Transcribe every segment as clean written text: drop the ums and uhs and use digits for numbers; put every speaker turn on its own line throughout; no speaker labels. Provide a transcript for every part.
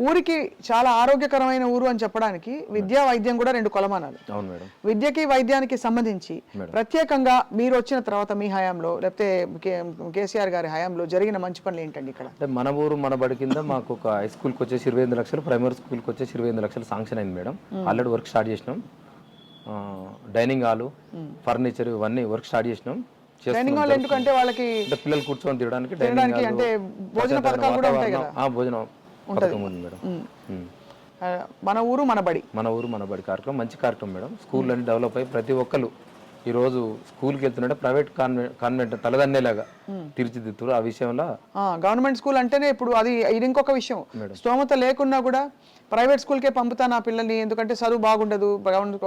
ఊరికి చాలా ఆరోగ్యకరమైన ఊరు అని చెప్పడానికి విద్యా వైద్యం కూడా రెండు కొలమానాలు.
అవును మేడం.
విద్యకి వైద్యానికి సంబంధించి ప్రత్యేకంగా మీరు వచ్చిన తర్వాత మీ హయాంలో లేకపోతే కేసీఆర్ గారి హయాంలో జరిగిన మంచి పనులు ఏంటండి ఇక్కడ?
అంటే మన ఊరు మన బడి కింద మాకు ఒక హై స్కూల్కి వచ్చేసి 25 లక్షలు, ప్రైమరీ స్కూల్కి వచ్చేసి 25 లక్షలు శాంక్షన్ అయింది మేడం. ఆల్రెడీ వర్క్ స్టార్ట్ చేసినాం. డైనింగ్ హాలు, ఫర్నిచర్ ఇవన్నీ వర్క్ స్టార్ట్ చేసినాం.
డైనింగ్ హాల్ ఎందుకంటే వాళ్ళకి
పిల్లలు కూర్చొని తినడానికి
అంటే భోజన పథకాలు కూడా ఉంటాయి కదా.
భోజనం పథకం ఉంది మేడం.
మన ఊరు మన బడి,
మన ఊరు మన బడి కార్యక్రమం మంచి కార్యక్రమం మేడం. స్కూల్ అన్ని డెవలప్ అయ్యి ప్రతి ఒక్కరు ఈరోజు స్కూల్కి వెళ్తుంటే ప్రైవేట్ కాన్వెంట్ తలదన్నేలాగా తీర్చిదిద్దుతారు. ఆ విషయంలో
గవర్నమెంట్ స్కూల్ అంటేనే ఇప్పుడు ఇది ఇంకొక విషయం. స్తోమత లేకున్నా కూడా ప్రైవేట్ స్కూల్కే పంపుతాను ఆ పిల్లల్ని, ఎందుకంటే చదువు బాగుండదు,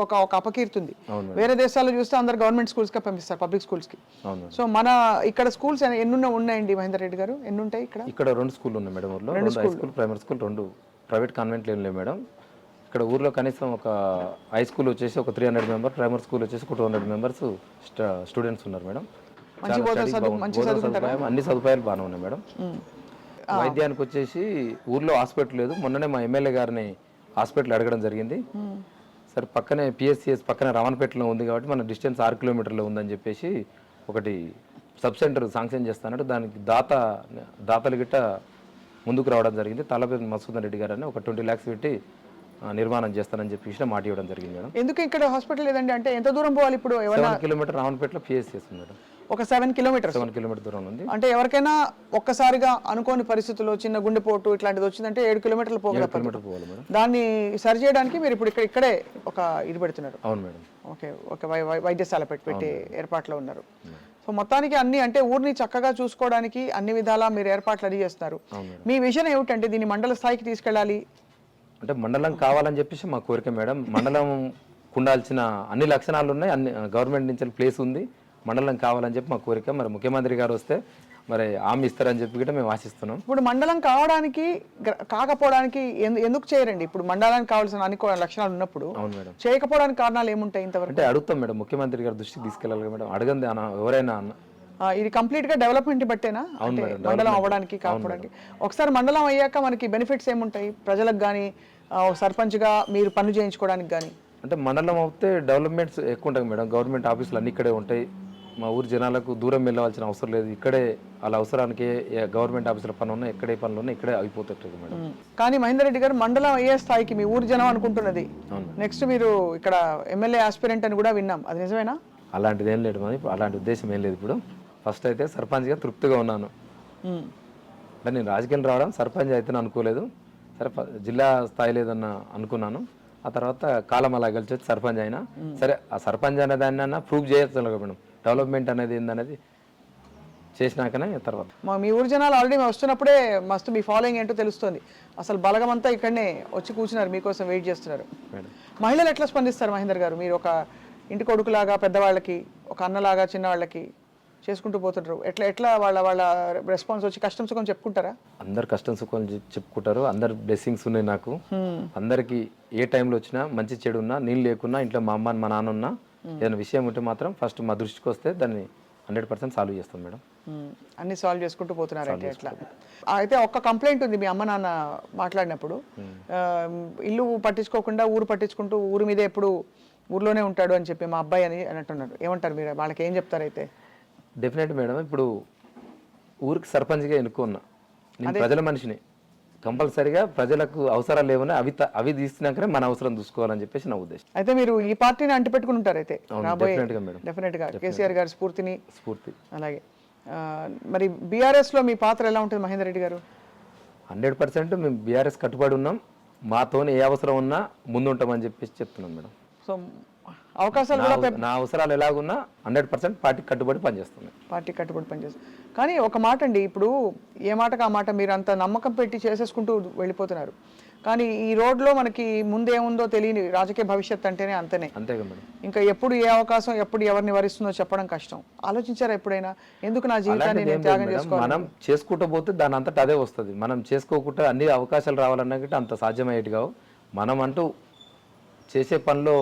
ఒక అపకీర్తుంది. వేరే దేశాల్లో చూస్తే అందరు గవర్నమెంట్ స్కూల్స్కే పంపిస్తారు, పబ్లిక్ స్కూల్స్కి. సో మన ఇక్కడ స్కూల్స్ ఎన్ని ఉన్నాయండి మహేందర్ రెడ్డి గారు? ఎన్ని ఉంటాయి ఇక్కడ?
ఇక్కడ 2 స్కూల్ ఉన్నాయి మేడం ఊర్లో. 2 high school, primary school, 2 private కాన్వెంట్లు ఏం లేవు మేడం. ఇక్కడ ఊర్లో కనీసం ఒక హై స్కూల్ వచ్చేసి ఒక 300 మెంబర్స్, ప్రైమరీ స్కూల్ వచ్చేసి ఒక 200 మెంబర్స్ స్టూడెంట్స్ ఉన్నారు మేడం. అన్ని సదుపాయాలు బాగానే ఉన్నాయి మేడం. వైద్యానికి వచ్చేసి ఊర్లో హాస్పిటల్ లేదు. మొన్ననే మా ఎమ్మెల్యే గారిని హాస్పిటల్ అడగడం జరిగింది. సరే పక్కనే పిఎస్సిఎస్ పక్కనే రావణపేటలో ఉంది కాబట్టి మన డిస్టెన్స్ 6 కిలోమీటర్లు ఉందని చెప్పేసి ఒకటి సబ్ సెంటర్ శాంక్షన్ చేస్తానంటే దానికి దాతలు గిట్ట ముందుకు రావడం జరిగింది. తలపతి మసూదన్ రెడ్డి గారు అని ఒక 20 lakhs పెట్టి నిర్మాణం చేస్తానని చెప్పి మాట ఇవ్వడం జరిగింది మేడం.
ఎందుకు ఇక్కడ హాస్పిటల్ లేదండి? అంటే ఎంత దూరం పోవాలి ఇప్పుడు?
7 కిలోమీటర్ రావణపేటలో పిఎస్సిఎస్ ఉంది మేడం.
ఒక 7 కిలోమీటర్
దూరం ఉంది. అంటే
ఎవరికైనా ఒక్కసారిగా అనుకోని పరిస్థితుల్లో చిన్న గుండెపోటు ఇట్లాంటిది వచ్చిందంటే 7 కిలోమీటర్లు పోవాలి
మేడం.
దాన్ని సరి చేయడానికి మీరు ఇప్పుడు ఇక్కడే ఒక ఇది పెడుతున్నారు.
అవును మేడం.
ఓకే వైద్యశాల పెట్టి ఏర్పాట్లో ఉన్నారు. సో మొత్తానికి అన్ని అంటే ఊరిని చక్కగా చూసుకోవడానికి అన్ని విధాలా మీరు ఏర్పాట్లు రెడీ చేస్తారు. మీ విజన్ ఏమిటంటే దీన్ని మండల స్థాయికి తీసుకెళ్ళాలి
అంటే మండలం కావాలని చెప్పేసి మా కోరిక మేడం. మండలం ఉండాల్సిన అన్ని లక్షణాలు ఉన్నాయి, అన్ని గవర్నమెంట్ నుంచి ప్లేస్ ఉంది, మండలం కావాలని చెప్పి మా కోరిక. మరి ముఖ్యమంత్రి గారు వస్తే మరి హామీ ఇస్తారని చెప్పి కూడా మేము ఆశిస్తున్నాం.
ఇప్పుడు మండలం కాకపోవడానికి ఎందుకు చేయరండి? ఇప్పుడు మండలానికి కావాల్సిన అన్ని లక్షణాలు ఉన్నప్పుడు
అవును మేడం
చేయకపోవడానికి కారణాలు ఏముంటాయి ఇంతవరకు?
అంటే అడుగుతాం మేడం, ముఖ్యమంత్రి గారి దృష్టికి తీసుకెళ్ళాలి మేడం. అడగండి ఎవరైనా
ఇది కంప్లీట్ గా డెవలప్మెంట్ బట్టేనా మండలం అవ్వడానికి కాకపోవడానికి? ఒకసారి మండలం అయ్యాక మనకి బెనిఫిట్స్ ఏముంటాయి ప్రజలకు కానీ, సర్పంచ్ గా మీరు పనులు చేయించుకోవడానికి కానీ?
అంటే మండలం అవుతే డెవలప్మెంట్స్ ఎక్కువ ఉంటాయి మేడం. గవర్నమెంట్ ఆఫీసులు అన్ని ఇక్కడే ఉంటాయి. మా ఊరు జనాలకు దూరం వెళ్ళవలసిన అవసరం లేదు. ఇక్కడే వాళ్ళ అవసరానికి గవర్నమెంట్ ఆఫీసుల పనులు ఉన్నాయి, ఎక్కడే పనులు ఉన్నాయి, ఇక్కడే అయిపోతుంది మేడం.
కానీ మహేందర్ రెడ్డి గారు మండలం అయ్యే స్థాయికి మీ ఊరు జనం అనుకుంటున్నది. నెక్స్ట్ మీరు ఇక్కడ ఎమ్మెల్యే ఆస్పిరెంట్ అని కూడా విన్నాం, అది నిజమేనా?
అలాంటిది ఏం లేదు మరి, అలాంటి ఉద్దేశం ఏం లేదు. ఇప్పుడు ఫస్ట్ అయితే సర్పంచ్గా తృప్తిగా ఉన్నాను. అంటే నేను రాజకీయాలు రావడం సర్పంచ్ అయితే అనుకోలేదు. సరే జిల్లా స్థాయి లేదన్న అనుకున్నాను. ఆ తర్వాత కాలం అలా కలిసి వచ్చి సర్పంచ్ అయినా. సరే ఆ సర్పంచ్ అనేదాన్ని ప్రూవ్ చేయొచ్చు మేడం. డెవలప్మెంట్ అనేది ఏందనేది చేసినాకనే తర్వాత
మీ ఊరు జనాలు ఆల్రెడీ వస్తున్నప్పుడే మస్తు మీ ఫాలోయింగ్ ఏంటో తెలుస్తుంది. అసలు బలగం అంతా ఇక్కడనే వచ్చి కూర్చున్నారు, మీకోసం వెయిట్ చేస్తున్నారు. మహిళలు ఎట్లా స్పందిస్తారు మహేందర్ గారు? మీరు ఒక ఇంటి కొడుకులాగా పెద్దవాళ్ళకి, ఒక అన్నలాగా చిన్నవాళ్ళకి చేసుకుంటూ పోతుంటారు. ఎట్లా వాళ్ళ రెస్పాన్స్ వచ్చి కష్టం సుఖం చెప్పుకుంటారా?
అందరు కష్టం సుఖం చెప్పుకుంటారు. అందరు బ్లెస్సింగ్స్ ఉన్నాయి నాకు. అందరికి ఏ టైంలో వచ్చినా మంచి చెడు ఉన్నా, నీళ్ళు లేకున్నా, ఇంట్లో మా అమ్మ మా నాన్న ఉన్నా, ఏదైనా విషయం ఉంటే మాత్రం ఫస్ట్ మా దృష్టికి వస్తే దాన్ని 100% సాల్వ్ చేస్తాం మేడం.
అన్ని సాల్వ్ చేసుకుంటూ పోతున్నారు అంటే ఎట్లా? అయితే ఒక్క కంప్లైంట్ ఉంది మీ అమ్మ నాన్న మాట్లాడినప్పుడు, ఇల్లు పట్టించుకోకుండా ఊరు పట్టించుకుంటూ ఊరి మీద ఎప్పుడు ఊర్లోనే ఉంటాడు అని చెప్పి మా అబ్బాయి అని అంటున్నారు. ఏమంటారు మీరు? వాళ్ళకి ఏం చెప్తారు? అయితే
డెఫినెట్ మేడం, ఇప్పుడు ఊరికి సర్పంచ్గా ఎన్నుకున్నా, నేను ప్రజల మనిషిని, కంపల్సరీగా ప్రజలకు అవసరాలు ఏమన్నా అవి తీసినాకనే మన అవసరం చూసుకోవాలని చెప్పేసి నా ఉద్దేశం.
అయితే మీరు ఈ పార్టీని అంటిపెట్టుకుని ఉంటారు అయితే డెఫినెట్ గా కేసీఆర్ గారి స్ఫూర్తి. అలాగే మరి బీఆర్ఎస్ లో మీ పాత్ర ఎలా ఉంటుంది మహేందర్ రెడ్డి గారు?
100% మేము బీఆర్ఎస్ కట్టుబడి ఉన్నాం. మాతో ఏ అవసరం ఉన్నా ముందుంటామని చెప్పేసి చెప్తున్నాం మేడం.
సో అవకాశాలు
నా అవసరాలు ఎలాగున్నా 100% పార్టీకి కట్టుబడి
పనిచేస్తాం. కానీ ఒక మాట అండి, ఇప్పుడు ఏ మాటకు ఆ మాట మీరు అంత నమ్మకం పెట్టి చేసేసుకుంటూ వెళ్ళిపోతున్నారు. కానీ ఈ రోడ్లో మనకి ముందేముందో తెలియని రాజకీయ భవిష్యత్ అంటేనే అంతే
మేడం.
ఇంకా ఎప్పుడు ఏ అవకాశం ఎప్పుడు ఎవరిని వరిస్తుందో చెప్పడం కష్టం. ఆలోచించారా ఎప్పుడైనా? ఎందుకు నా జీవితాన్ని నేను త్యాగం చేసుకోవాలి?
మనం చేసుకుంటూ పోతే దాని అంతటా అదే వస్తుంది. మనం చేసుకోకుండా అన్ని అవకాశాలు రావాలన్నట్టు అంత సాధ్యమయ్యేది కావు. మనం అంటూ చేసే పనిలో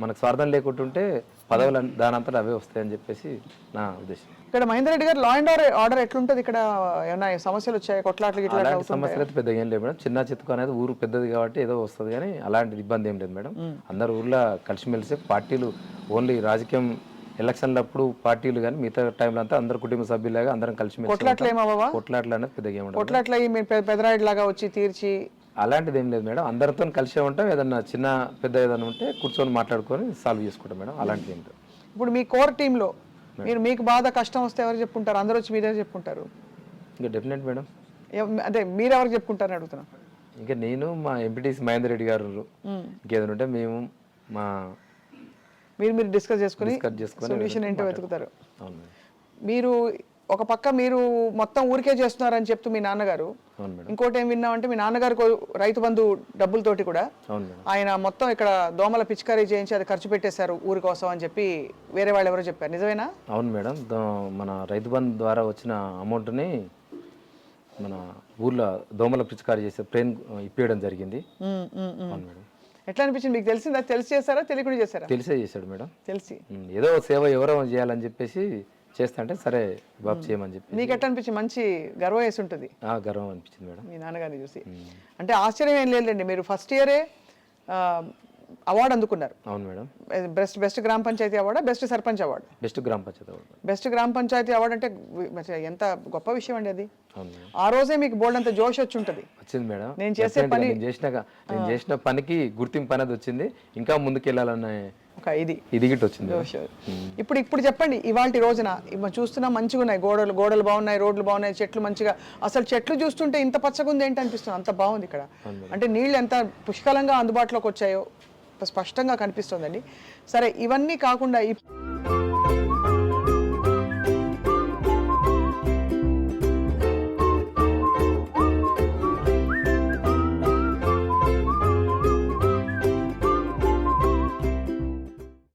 మనకు స్వార్థం లేకుంటుంటే పదవులు దానంతా అవే వస్తాయని చెప్పేసి నా ఉద్దేశం.
ఇక్కడ మహేందర్ రెడ్డి గారు లా అండ్ ఆర్డర్ ఎట్లుంటది ఇక్కడ? ఏమైనా సమస్యలు వచ్చాయి, కొట్లాట్లు గిట్లా
అలాంటి సమస్యలు అయితే పెద్దగా ఏం లేదు మేడం. చిన్న చితుకు అనేది ఊరు పెద్దది కాబట్టి ఏదో వస్తుంది, కానీ అలాంటి ఇబ్బంది ఏం లేదు మేడం. అందరు ఊర్లో కలిసిమెలిసి పార్టీలు ఓన్లీ రాజకీయం ఎలక్షన్లప్పుడు పార్టీలు కానీ మిగతా టైంలో అంతా అందరు కుటుంబ సభ్యులాగా అందరం కలిసిమెలిసి
కొట్లాట్లు ఏమవ్వవా?
కొట్లాట్లు అనేది పెద్దగా ఏమి ఉండదు.
కొట్లాట్లు అయ్యి మీరు పెదరాయుడు లాగా వచ్చి తీర్చి
అలాంటిది ఏం లేదు మేడం. అందరితో కలిసే ఉంటాం. ఏదన్నా చిన్న పెద్ద ఏదైనా ఉంటే కూర్చొని మాట్లాడుకొని సాల్వ్ చేసుకుంటాం మేడం. అలాంటిది ఏం లేదు.
ఇప్పుడు మీ కోర్ టీంలో మీకు బాధ కష్టం వస్తే ఎవరు చెప్పుకుంటారు? అందరూ వచ్చి మీరే చెప్పుకుంటారు?
ఇంకా డెఫినెట్ మేడం.
అదే మీరు ఎవరికి చెప్పుకుంటారని అడుగుతున్నా.
ఇంకా నేను మా ఎంపీటీసీ మహేందర్ రెడ్డి గారు, ఇంకేదైనా ఉంటే మేము మా
మీరు డిస్కస్ చేసుకుని
చేసుకొని
సొల్యూషన్ ఏంటో వెతుకుతారు.
అవును మేడం.
మీరు ఒక పక్క మీరు మొత్తం ఊరికే చేస్తున్నారని చెప్తూ మీ నాన్నగారు,
అవును మేడం.
ఇంకోటి ఏం విన్నామంటే మీ నాన్నగారు రైతు బంధు డబ్బులతోటి కూడా
అవును మేడం.
ఆయన మొత్తం ఇక్కడ దోమల పిచికారీ చేయించి అది ఖర్చు పెట్టేశారు ఊరి కోసం అని చెప్పి వేరే వాళ్ళు ఎవరో చెప్పారు, నిజమేనా?
అవును మేడం. మన రైతు బంధు ద్వారా వచ్చిన అమౌంట్ని మన ఊర్లో దోమల పిచికారీ చేసే ప్లేన్ ఇప్పించడం జరిగింది. అవును మేడం.
ఎట్లా అనిపించింది మీకు? తెలిసిందా? తెలిసి చేశారా తెలియకుండా చేశారా?
తెలిసే చేశాడు మేడం.
తెలిసి
ఏదో సేవ ఎవరో చేయాలని చెప్పేసి చేస్తా అంటే సరే బాబు చేయమని చెప్పి.
మీకు ఎట్లా అనిపించింది? మంచి గర్వం వేసి ఉంటుంది.
గర్వం అనిపించింది మేడం
మీ నాన్నగారిని చూసి. అంటే ఆశ్చర్యం ఏం లేదండి, మీరు ఫస్ట్ ఇయరే అవార్డు అందుకున్నారు.
అవును మేడం.
బెస్ట్ గ్రామ పంచాయతీ అవార్డా, best sarpanch award?
Best gram panchayat award.
Best gram panchayat award అంటే ఎంత గొప్ప విషయం అండి అది.
అవును మేడం.
ఆ రోజే మీకు బోల్డ్ అంత జోష్ వచ్చి ఉంటుంది.
వచ్చింది మేడం.
నేను
చేసిన పనికి గుర్తింపు అనేది వచ్చింది. ఇంకా ముందుకెళ్ళాలన్న
ఒక ఇది
గిట్ వచ్చింది.
జోష్. ఇప్పుడు చెప్పండి, ఇవాళ రోజున చూస్తున్నా మంచిగా ఉన్నాయి, గోడలు బాగున్నాయి, రోడ్లు బాగున్నాయి, చెట్లు మంచిగా, అసలు చెట్లు చూస్తుంటే ఇంత పచ్చగా ఉంది ఏంటి అనిపిస్తుంది, అంత బాగుంది ఇక్కడ. అంటే నీళ్ళు ఎంత పుష్కలంగా అందుబాటులోకి వచ్చాయో స్పష్టంగా కనిపిస్తుందండి. సరే, ఇవన్నీ కాకుండా